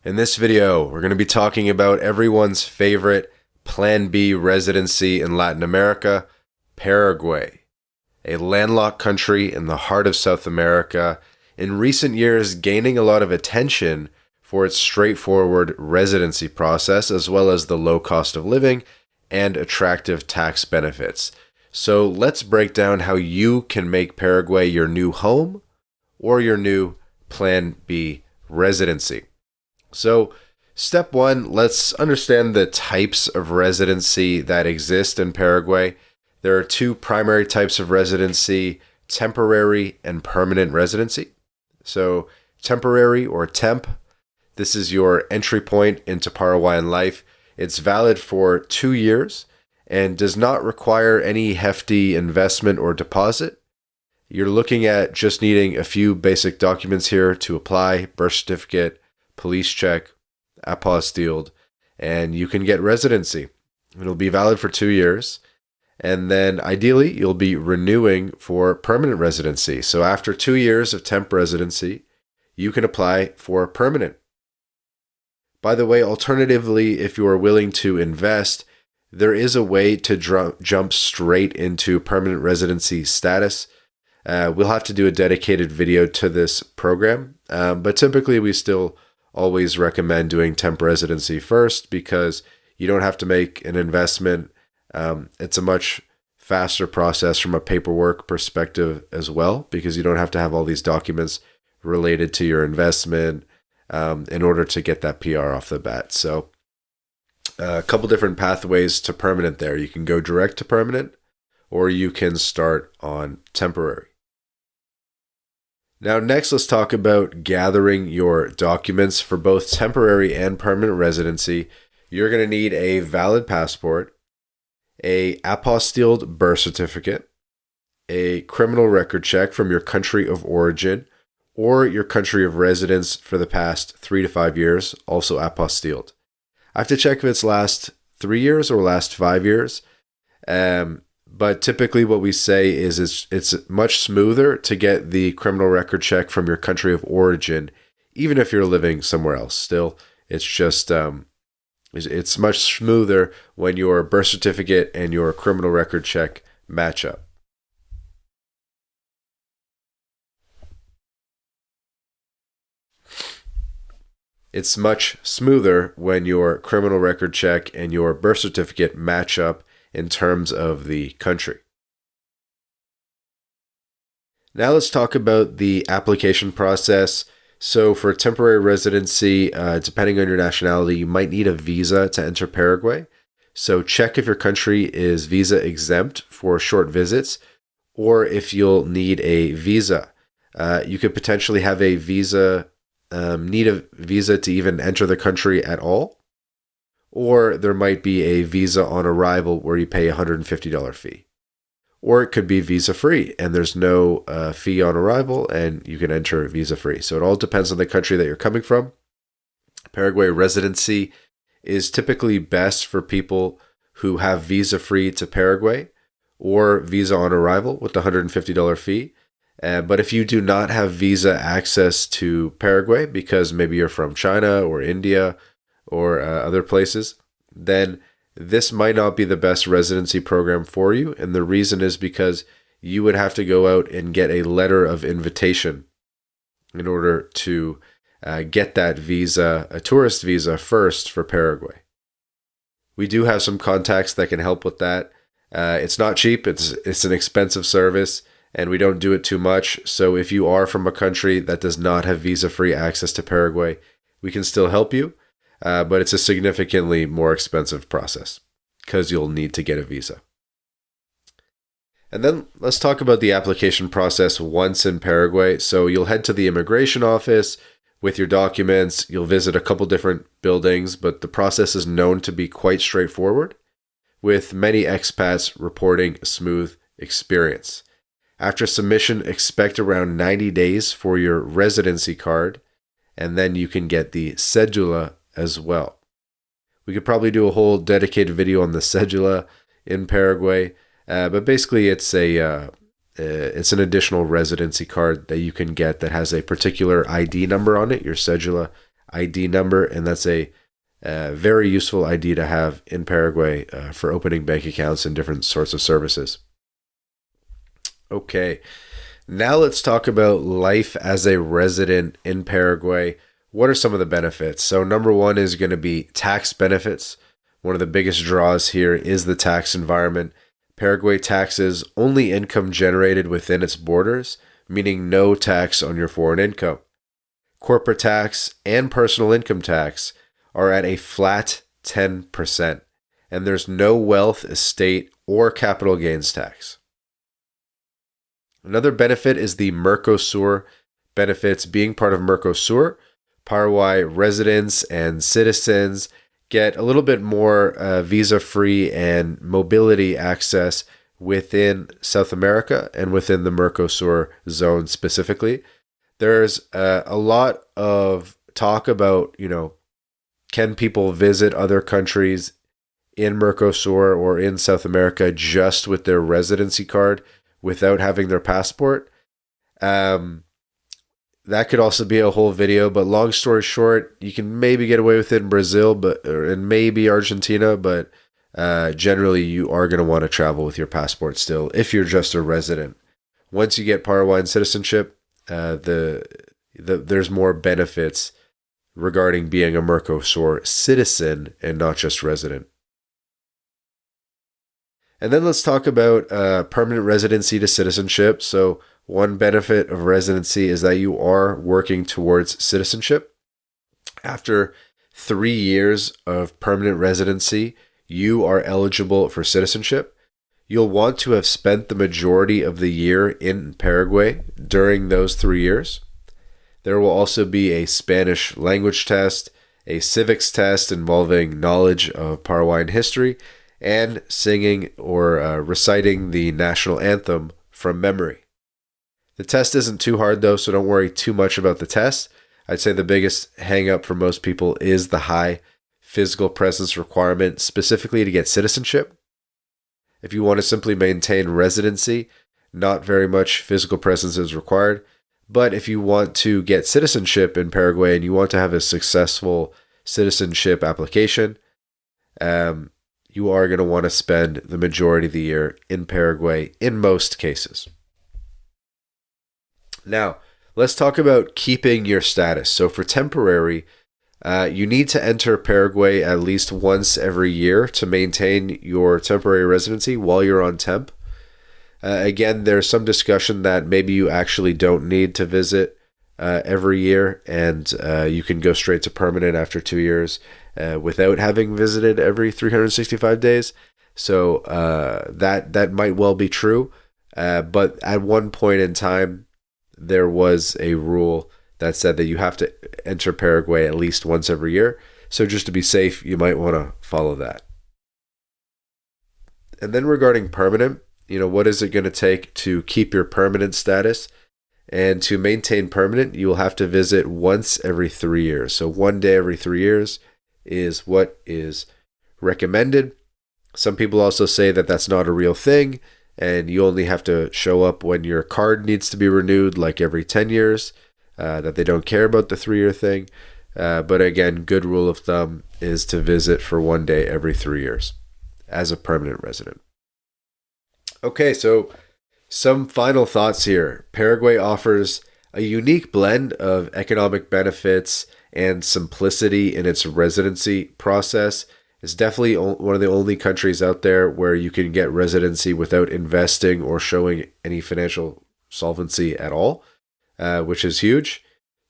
In this video, we're going to be talking about everyone's favorite Plan B residency in Latin America, Paraguay, a landlocked country in the heart of South America, in recent years gaining a lot of attention for its straightforward residency process, as well as the low cost of living and attractive tax benefits. So let's break down how you can make Paraguay your new home or your new Plan B residency. So step one, let's understand the types of residency that exist in Paraguay. There are two primary types of residency: temporary and permanent residency. So temporary, or Temp, this is your entry point into Paraguayan life. It's valid for 2 years and does not require any hefty investment or deposit. You're looking at just needing a few basic documents here to apply: birth certificate, police check, apostilled, and you can get residency. It'll be valid for 2 years, and then ideally you'll be renewing for permanent residency. So after 2 years of temp residency, you can apply for permanent. By the way, alternatively, if you are willing to invest, there is a way to jump straight into permanent residency status. We'll have to do a dedicated video to this program, but typically we still always recommend doing temp residency first because you don't have to make an investment. It's a much faster process from a paperwork perspective as well, because you don't have to have all these documents related to your investment in order to get that PR off the bat. So a couple different pathways to permanent there. You can go direct to permanent, or you can start on temporary. Now, next, let's talk about gathering your documents for both temporary and permanent residency. You're going to need a valid passport, a apostilled birth certificate, a criminal record check from your country of origin or your country of residence for the past 3 to 5 years, also apostilled. I have to check if it's last 3 years or last 5 years. But typically what we say is it's much smoother to get the criminal record check from your country of origin, even if you're living somewhere else. Still, it's just it's much smoother when your birth certificate and your criminal record check match up. It's much smoother when your criminal record check and your birth certificate match up in terms of the country. Now let's talk about the application process. So for temporary residency, depending on your nationality, you might need a visa to enter Paraguay. So check if your country is visa exempt for short visits, or if you'll need a visa. You could potentially have a visa, need a visa to even enter the country at all. Or there might be a visa on arrival where you pay a $150 fee. Or it could be visa-free and there's no fee on arrival and you can enter visa-free. So it all depends on the country that you're coming from. Paraguay residency is typically best for people who have visa-free to Paraguay or visa on arrival with the $150 fee. But if you do not have visa access to Paraguay because maybe you're from China or India or other places, then this might not be the best residency program for you. And the reason is because you would have to go out and get a letter of invitation in order to get that visa, a tourist visa first for Paraguay. We do have some contacts that can help with that. It's not cheap. It's an expensive service and we don't do it too much. So if you are from a country that does not have visa-free access to Paraguay, we can still help you. But it's a significantly more expensive process because you'll need to get a visa. And then let's talk about the application process once in Paraguay. So you'll head to the immigration office with your documents. You'll visit a couple different buildings, but the process is known to be quite straightforward, with many expats reporting a smooth experience. After submission, expect around 90 days for your residency card, and then you can get the cédula as well. We could probably do a whole dedicated video on the cédula in Paraguay, but basically it's an additional residency card that you can get that has a particular ID number on it, your cédula ID number, and that's a very useful ID to have in Paraguay for opening bank accounts and different sorts of services. Okay, now let's talk about life as a resident in Paraguay. What are some of the benefits? So number one is going to be tax benefits. One of the biggest draws here is the tax environment. Paraguay taxes only income generated within its borders, meaning no tax on your foreign income. Corporate tax and personal income tax are at a flat 10%, and there's no wealth, estate, or capital gains tax. Another benefit is the Mercosur benefits. Being part of Mercosur, Paraguay residents and citizens get a little bit more visa-free and mobility access within South America and within the Mercosur zone specifically. There's a lot of talk about, can people visit other countries in Mercosur or in South America just with their residency card without having their passport? That could also be a whole video, but long story short, you can maybe get away with it in Brazil, and maybe Argentina, but generally you are going to want to travel with your passport still if you're just a resident. Once you get Paraguayan citizenship, there's more benefits regarding being a Mercosur citizen and not just resident. And then let's talk about permanent residency to citizenship. So one benefit of residency is that you are working towards citizenship. After 3 years of permanent residency, you are eligible for citizenship. You'll want to have spent the majority of the year in Paraguay during those 3 years. There will also be a Spanish language test, a civics test involving knowledge of Paraguayan history, and singing or reciting the national anthem from memory. The test isn't too hard though, so don't worry too much about the test. I'd say the biggest hang up for most people is the high physical presence requirement, specifically to get citizenship. If you want to simply maintain residency, not very much physical presence is required. But if you want to get citizenship in Paraguay and you want to have a successful citizenship application, you are going to want to spend the majority of the year in Paraguay in most cases. Now, let's talk about keeping your status. So for temporary, you need to enter Paraguay at least once every year to maintain your temporary residency while you're on temp. Again, there's some discussion that maybe you actually don't need to visit every year, and you can go straight to permanent after 2 years without having visited every 365 days. So that might well be true. But at one point in time, there was a rule that said that you have to enter Paraguay at least once every year. So just to be safe, you might want to follow that. And then regarding permanent, what is it going to take to keep your permanent status? And to maintain permanent, you will have to visit once every 3 years. So 1 day every 3 years is what is recommended. Some people also say that that's not a real thing, and you only have to show up when your card needs to be renewed, like every 10 years, that they don't care about the 3-year thing. But again, good rule of thumb is to visit for 1 day every 3 years as a permanent resident. Okay, so some final thoughts here. Paraguay offers a unique blend of economic benefits and simplicity in its residency process. It's definitely one of the only countries out there where you can get residency without investing or showing any financial solvency at all, which is huge.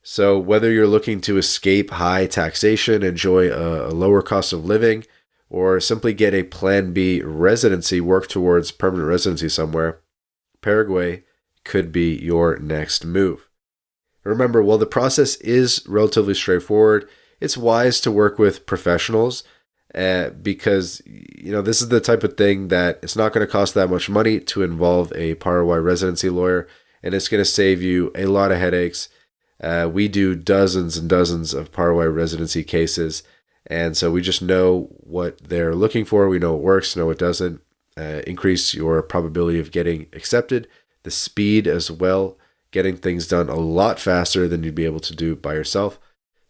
So whether you're looking to escape high taxation, enjoy a lower cost of living, or simply get a Plan B residency, work towards permanent residency somewhere, Paraguay could be your next move. Remember, while the process is relatively straightforward, it's wise to work with professionals because this is the type of thing that it's not going to cost that much money to involve a Paraguay residency lawyer, and it's going to save you a lot of headaches. We do dozens and dozens of Paraguay residency cases, and so we just know what they're looking for. We know what works, know what doesn't. Increase your probability of getting accepted, the speed as well, getting things done a lot faster than you'd be able to do by yourself.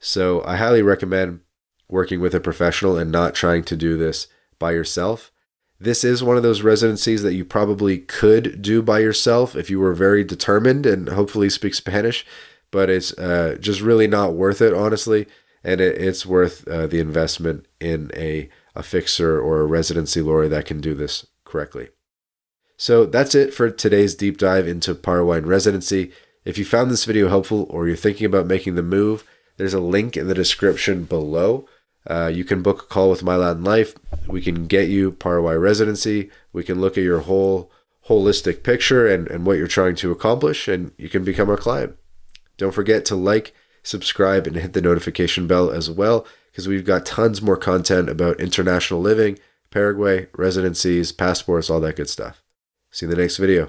So I highly recommend working with a professional and not trying to do this by yourself. This is one of those residencies that you probably could do by yourself if you were very determined and hopefully speak Spanish, but it's just really not worth it, honestly. And it's worth the investment in a fixer or a residency lawyer that can do this correctly. So that's it for today's deep dive into Paraguayan residency. If you found this video helpful or you're thinking about making the move, there's a link in the description below. You can book a call with MyLatinLife. We can get you Paraguay residency. We can look at your whole holistic picture and what you're trying to accomplish, and you can become our client. Don't forget to like, subscribe, and hit the notification bell as well, because we've got tons more content about international living, Paraguay, residencies, passports, all that good stuff. See you in the next video.